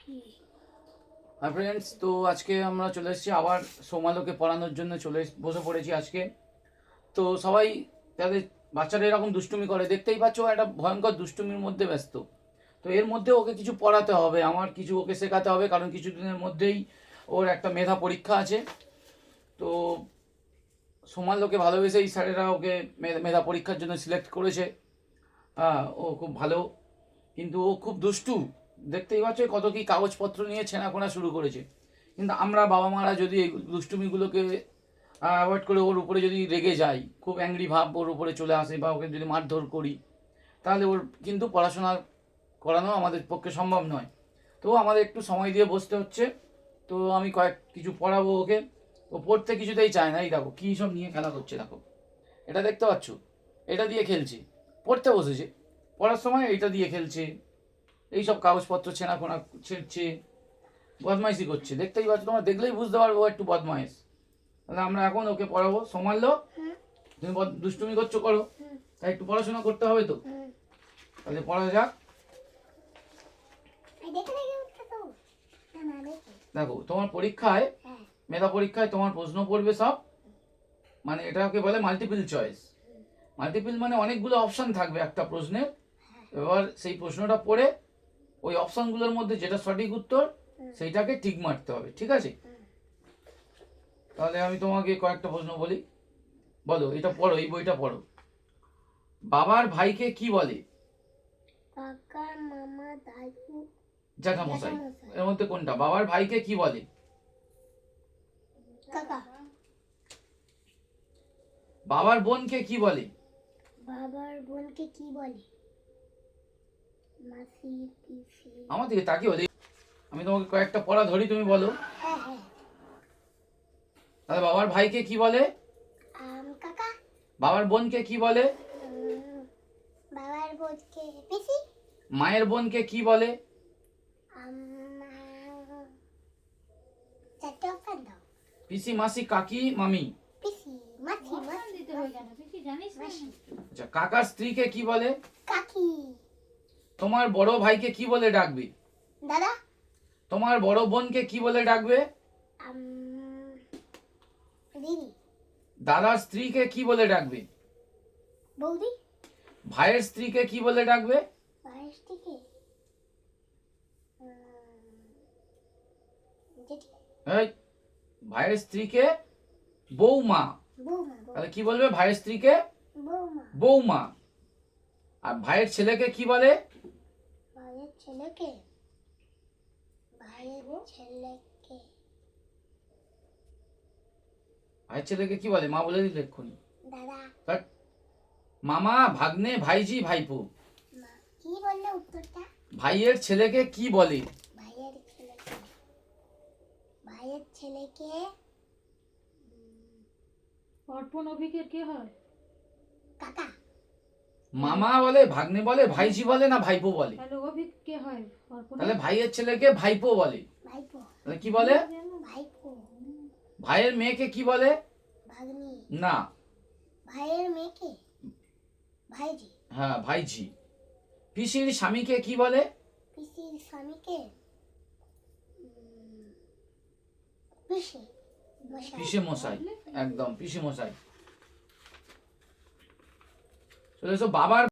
Hi friends, তো আজকে আমরা চলে এসেছি আবার সোমালোকে পড়ানোর জন্য বসে পড়েছি আজকে। তো সবাই তাদের বাচ্চারা এরকম দুষ্টুমি করে, দেখতেই পাচ্ছ একটা ভয়ঙ্কর দুষ্টুমির মধ্যে ব্যস্ত। তো এর মধ্যে ওকে কিছু পড়াতে হবে, আমার কিছু ওকে শেখাতে হবে, কারণ কিছুদিনের মধ্যেই ওর একটা মেধা পরীক্ষা আছে। তো সোমালোকে ভালোবেসেই স্যারেরা ওকে মেধা পরীক্ষার জন্য সিলেক্ট করেছে। হ্যাঁ, ও খুব ভালো, কিন্তু ও খুব দুষ্টু। দেখতেই পাচ্ছ কত কি কাগজপত্র নিয়ে ছেঁড়াখোনা শুরু করেছে। কিন্তু আমরা বাবা মারা যদি এই দুষ্টুমিগুলোকে অ্যাভয়েড করে ওর উপরে যদি রেগে যাই, খুব অ্যাংরি ভাব ওর উপরে চলে আসে, বা ওকে যদি মারধর করি, তাহলে ওর কিন্তু পড়াশোনা করানো আমাদের পক্ষে সম্ভব নয়। তো আমাদের একটু সময় দিয়ে বসতে হচ্ছে। তো আমি কিছু পড়াবো ওকে। ও পড়তে কিছুতেই চায় না। এই দেখো কী সব নিয়ে খেলা করছে, দেখো এটা দেখতে পাচ্ছ, এটা দিয়ে খেলছে। পড়তে বসেছে, পড়ার সময় এইটা দিয়ে খেলছে, এইসব কাগজপত্র ছেঁড়াখোনা ছিঁড়ছে, বদমাইশি করছে। দেখতেই পাচ্ছ, তোমরা দেখলেই বুঝতে পারবো ও একটু বদমাইশ। তাহলে আমরা এখন ওকে পড়াবো। সোমাল্য, তুমি দুষ্টুমি করছো, করো, তাই একটু পড়াশোনা করতে হবে তো। তাহলে পড়া যাক। দেখো তোমার পরীক্ষায়, মেধা পরীক্ষায় তোমার প্রশ্ন পড়বে সব, মানে এটাকে বলে মাল্টিপল চয়েস। মাল্টিপল মানে অনেকগুলো অপশন থাকবে একটা প্রশ্নের। এবার সেই প্রশ্নটা পড়ে ওই অপশনগুলোর মধ্যে যেটা সঠিক উত্তর সেইটাকে টিক মারতে হবে, ঠিক আছে? তাহলে আমি তোমাকে কয়েকটা প্রশ্ন বলি, বলো। এটা পড়ো, এই বইটা পড়ো। বাবার ভাইকে কি বলে? কাকা, মামা, দাদু, জ্যাঠামশাই। এর মধ্যে কোনটা? বাবার ভাইকে কি বলে? কাকা। বাবার বোনকে কি বলে? বাবার বোনকে কি বলে? মাসি, পিসি। আমার দিকে তাকিয়ে বলি, আমি তোমাকে কয়েকটা পড়া ধরি, তুমি বলো। হ্যাঁ হ্যাঁ। তাহলে বাবার ভাইকে কি বলে? কাকা। বাবার বোনকে কি বলে? বাবার বোনকে পিসি। মায়ের বোনকে কি বলে? চারটে অপশন দাও। পিসি, মাসি, কাকি, মামি। পিসি, মাসি, দিতে হয় কেন? পিসি জানিস না? আচ্ছা, কাকার স্ত্রীকে কি বলে? কাকি। তোমার বড় ভাইকে কি বলে ডাকবে? দাদা। তোমার বড় বোনকে কি বলে ডাকবে? দিদি। দাদার স্ত্রীকে কি বলে ডাকবে? বৌদি। ভাইয়ের স্ত্রীকে কি বলে ডাকবে? ভাইয়ের স্ত্রীকে জেঠি। এই, ভাইয়ের স্ত্রীকে বৌমা। বৌমা। তাহলে কি বলবে? ভাইয়ের স্ত্রীকে বৌমা। বৌমা। আর ভাইয়ের ছেলেকে কি বলে? ভাইয়ের ছেলেকে ভাইয়ের ছেলেকে ভাইয়ের ছেলেকে কি বলে? মা বলে দিল এক্ষুনি। দাদা। মামা, ভাগ্নে, ভাইজি, ভাইপো। কি বললে উত্তরটা? ভাইয়ের ছেলেকে কি বলে? ভাইয়ের ছেলেকে ভাইয়ের ছেলেকে অর্পণ অভিকের কে হয়? কাকা। মামা বলে, ভাগ্নে বলে, ভাইজি বলে, না ভাইপো বলে? তাহলে অভিক কে হয়? অর্পণ। তাহলে ভাইয়ের ছেলেকে ভাইপো বলে। ভাইপো। তাহলে কি বলে? ভাইপো। ভাইয়ের মেয়েকে কি বলে? ভাগ্নি। না, ভাইয়ের মেয়েকে ভাইজি। হ্যাঁ, ভাইজি। পিসির স্বামীকে কি বলে? পিসির স্বামীকে পিসি মশাই। পিসে মশাই, একদম পিসে মশাই। চলে এসো। বাবার